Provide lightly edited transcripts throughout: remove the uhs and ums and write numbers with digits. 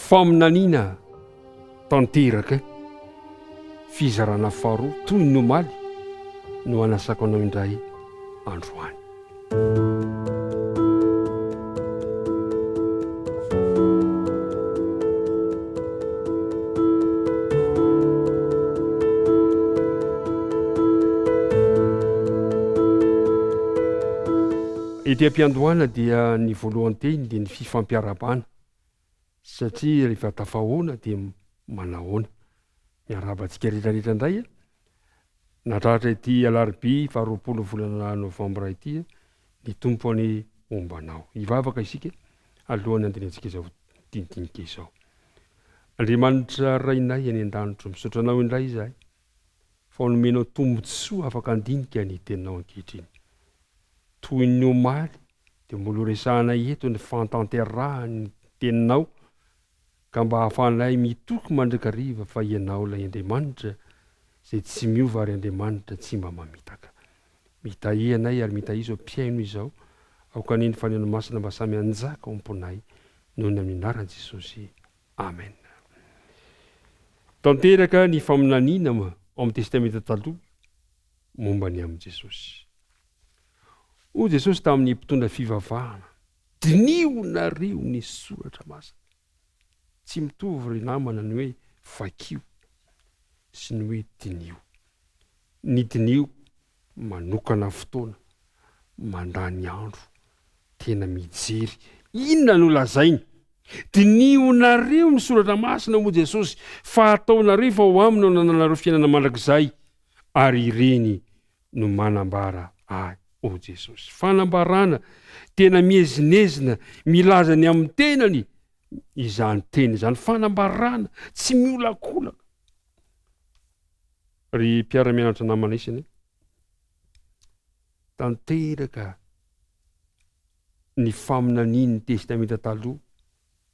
faminaniana tanteraka fizarana faharoa toy ny nomaly no anasako anao indray androany. Ety am-piandohana dia ny voalohany teny dia ny fifampiarabana satria rehefa tafahoana dia manahoana miarabantsika rehetrarehetra indray a natratra ity alarobia faharoapolo volana novambra ity ny tompony ombanao hivavaka isika alohany andehanantsika izao dinidinika izao. Andriamanitra rainay any an-danitra misaotra anao indray izahay fa nomenao tombotsoa afaka andinika ny teninao ankehitriny toy ny omaly dia mbola resahanay eto ny fantanterahany teninao ka mba hahafahanay mitoky mandrakariva fa ianao ilay Andriamanitra izay tsy miova ary Andriamanitra tsy mba mamitaka. Mitahianay ary mitahizao mpiaino izao aoka neny faneno masina mba samy anjaka ao am-ponay noho ny amin'ny anaran'i Jesosy. Amen. Tanteraka ny faminaniana ao amin'ny testamenta taloha momba ny amin'i Jesosy. O Jesosy tamin'ny mpitondra fivavahana diniona ny soratra masina. Tsy mitovy ry namana ny hoe vakio sy ny hoe dinio. Ny dinio manokana fotoana mandany andro tena mijery inona no lazainy. Dinionareo ny soratra masina mo Jesosy fa ataonareo fa ho aminy no nananareo fiainana mandrakizay ary ireny no manambara ahy o Jesosy. Fanambarana tena miezinezina milaza ny amin'ny tenany izany teny izany fanambarana tsy miolakolaka. Ry mpiara-mianatra namana isany tanteraka ny faminaniany testamenta taloha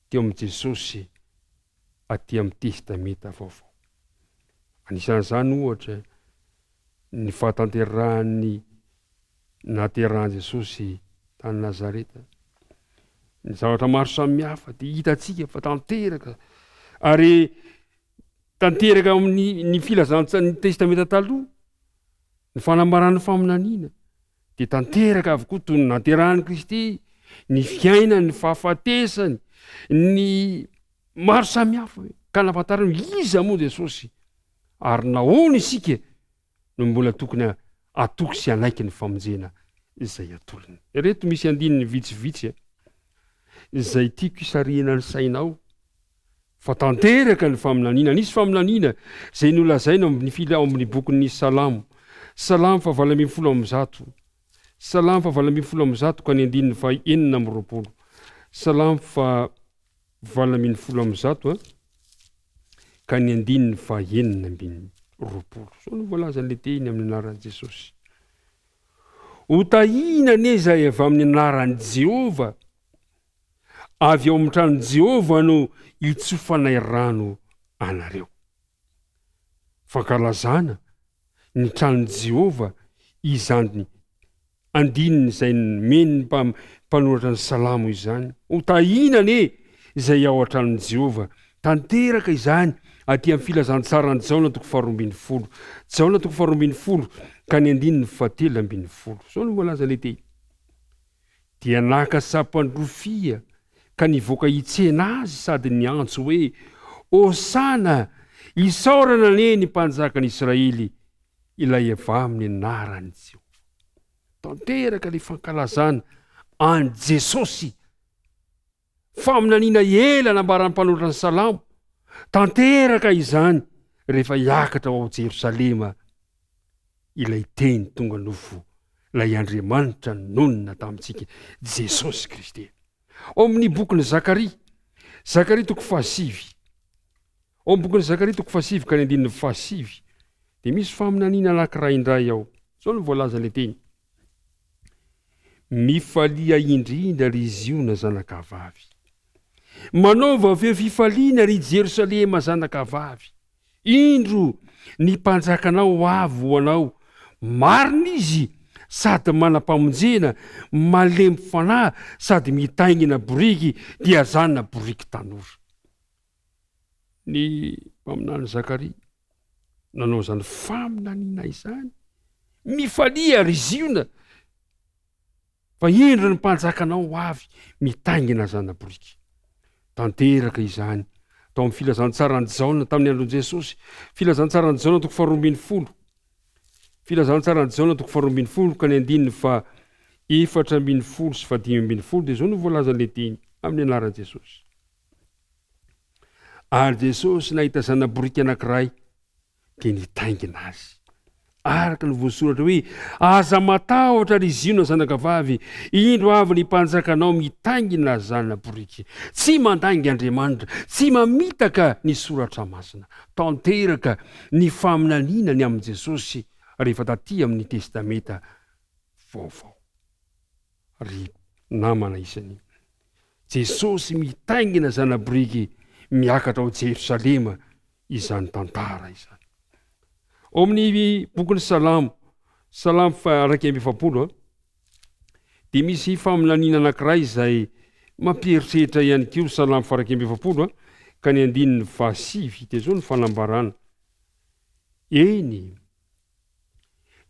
teo amin'ny Jesosy aty amin'ny testamenta vaovao. Anisan'izany ohatra ny fahatanterahany naterahan Jesosy tany Nazareta. Ny zavatra maro samihafa dia hitantsika fa tanteraka ary tanteraka amin'ny filazantsany testamenta taloha ny fanambarany faminaniana dia tanteraka avokoa toy ny naterahany Kristy, ny fiainany, ny fahafatesany, ny maro samihafa ka nafantarany iza moa Jesosy ary nahoana isika no mbola tokony atoky sy anaiky ny famonjena izay atolony. Reto misy andininy vitsivitsy izay tiako isarihana ny sainao fa tanteraka ny faminaniana. Nisy faminaniana izay nolazaina amin'ny bokin'ny Salamo. Salamo fa 8:100. Salamo fa 8:100 ka ny andininy fa 420. Salamo fa 8:100 ka ny andininy fa 420. So no voalaza le teny amin'ny anaran'i Jesosy. Hotahina ane izay avy amin'ny anaran'i Jehova, avy ao amin'ny tranon'i Jehova no hitsofanay rano anareo. Fankalazana ny tranon'i Jehova izany andininy izay meny mpanoratra ny Salamo izany. Hotahina ane izay ao an-tranon'i Jehova, tanteraka izany aty amin'ny filazantsarany Jaona 2:20. Jaona 2:20 ka ny andininy 7:20. So no voalaza le teny. Dia naka sampandrofia ka nivoaka hitsena azy sady ny antso hoe Hosana, isaorana ane ny mpanjakan'Israely ilay avy amin'ny anaran'i Jehova. Tanteraka le fankalazana an Jesosy. Faminaniana ela nambarany mpanoratra ny Salamo. Tanteraka izany rehefa hiakatra ao Jerosalema ilay teny tonga nofo lay Andriamanitra nonina tamintsika Jesosy Kristy. Ao amin'ny bokin'ny Zakaria, Zakaria 5:7. Ao amin'ny bokin'ny Zakaria 5:7 ka ny andininy 7 dia misy faminaniana anankiray indray ao. Zao no voalaza le teny. Mifalia indrindra ry Ziona zanakavavy. Manaova aveo fifaliana ry Jerosalema zanakavavy. Indro ny mpanjakanao avy ho anao. Marina izy sady manam-pamonjena, malemy fanahy sady mitaingina boriky dia zanona boriky tanora. ny mpaminany Zakaria nanao zany faminaniana izany mifalia ry ziona fa endry ny mpanjakanao avy mitaingina zana-boriky. Tanteraka izany tao amin'ny filazantsarany Jaona tamin'ny andron Jesosy. Filazantsarany Jaona toko 12. Filazantsarany Jaona toko 12 ka ny andininy fa 4:10 sy 5:10 dia zao no voalazan'le teny amin'ny anaran'i Jesosy. Ary Jesosy nahita zana-boriky anankiray dia nitaingina azy. Araka ny voasoratra hoe aza matahotra ry ziona zanakavavy, indro avy ny mpanjakanao mitaingina zana-boriky, tsy mandangy Andriamanitra, tsy mamitaka ny soratra masina. Tanteraka ny faminaniana ny amin'i Jesosy rehefa taty amin'ny testamenta vaovao. Ry namana isany Jesosy mitaingina zana-boriky miakatra ao Jerosalema izany tantara izany. Ao amin'ny bokin'ny Salamo 140 dia misy faminaniana anankiray izay mampieritreritra ihany koa. Salamo 140 ka ny andininy fa 7 dia zao ny fanambarana. Eny,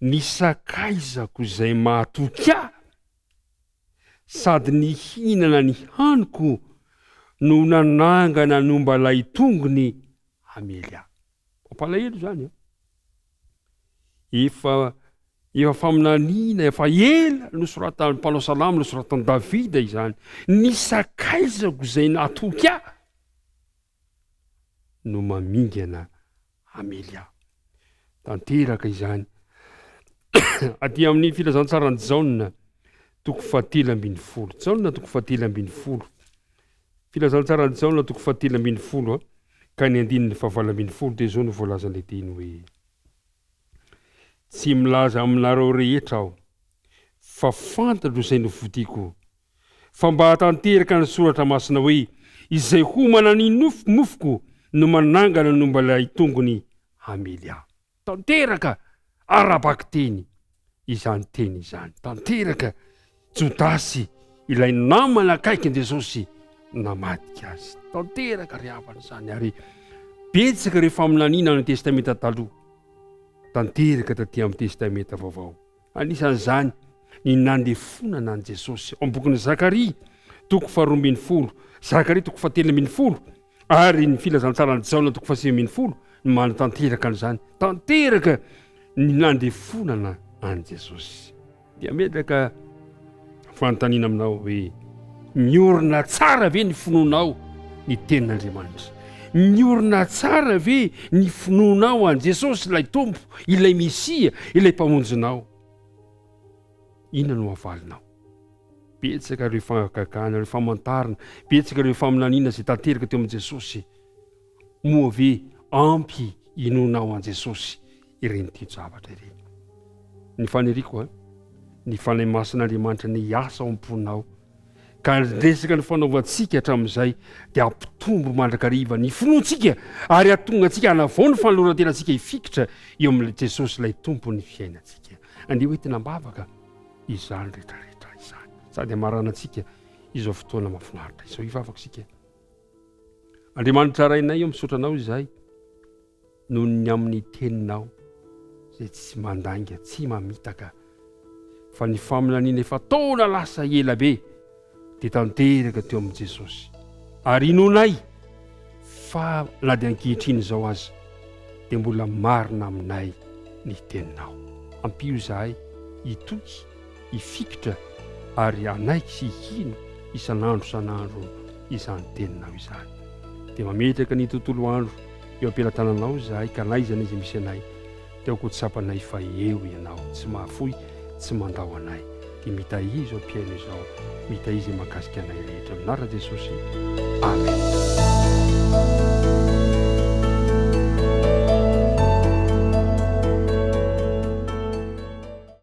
ny sakaizako izay mahatoky ahy sady ny hinana ny haniko no nanangana nomba lay tongony hamely ahy. Mampalahelo zany a. Efa faminaniana efa ela nosoratan'ny mpanao salamo, nosoratan'i Davida izany. Ny sakaizako izay nahatoky ahy no mamingana hamely ahy. Tanteraka izany. Aty amin'ny filazantsarany Jaona toko 7:10. Jaona toko 7:10. Filazantsarany Jaona toko 7:10 ka ny andininy fa 8:10 dia zao no voalazan'le teny hoe tsy milaza aminareo rehetra aho, fa fantatro izay novidiko, fa mba hatanteraka ny soratra masina hoe izay homana ny mofoko no manangana no mba lay tongony hamely ahy. Tanteraka arabaky teny izany teny izany. Tanteraka Jodasy ilay namana akaiky Jesosy namadika azy. Tanteraka ry havana zany ary betsaka rehefa faminaniana ny testamenta taloha. Tanteraka taty amin'ny testamenta vaovao. Anisan'izany ny nandefonana an Jesosy ao bokin'ny Zakaria toko 12, Zakaria toko 13 ary ny filazantsarany Jaona toko 5:10 ny manatanteraka an'izany. Tanteraka ny nandefonana an Jesosy. Dia metraka fanontaniana aminao hoe miorina tsara ve ny finoanao ny tenin'Andriamanitra? Miorina tsara ve ny finoanao an Jesosy ilay tompo, ilay Mesia, ilay mpamonjinao? Inona no havalinao? Betsaka ireo fankakana, ireo famantarana, betsaka ireo faminaniana izay tanteraka teo amin'i Jesosy. Moa ve ampy inonao an Jesosy ireny ty zavatra ireny? Ny faniriko ny fanahy masin'Andriamanitra ny asa ao am-ponao ka resaka ny fanaovantsika hatramin'izay dia ampitombo mandrakariva ny finoantsika ary atonga antsika hanavao ny fanoloran-tenantsika hifikitra eo amin'ilay Jesosy ilay tompony fiainantsika. Andeha hoentina ambavaka izany rehetrarehetra izany sady hamarana antsika izao fotoana mahafinaritra izao. Hivavaka isika. Andriamanitra rainay eo misotranao izahay noho ny amin'ny teninao izay tsy mandanga, tsy mamitaka, fa ny faminaniana efa taona lasa ela be dia tanteraka teo amin'i Jesosy. Ary inonay fa na dia ankehitriny izao aza dia mbola marina aminay ny teninao. Ampio izahay hitoky, hifikitra ary anaiky sy hihino isan'andro san'andro izany teninao izany. Dia mametraka ny tontolo andro eo am-pelantananao izahay ka naizana izy misy anay teo ko-tsapanay fa eo ianao, tsy mahafoy, tsy mandao anay. Dia mitahiry izao mpiaino izao, mitahiry izay mahakasika anay rehetra. Amin'anarana Jesosy. Amen.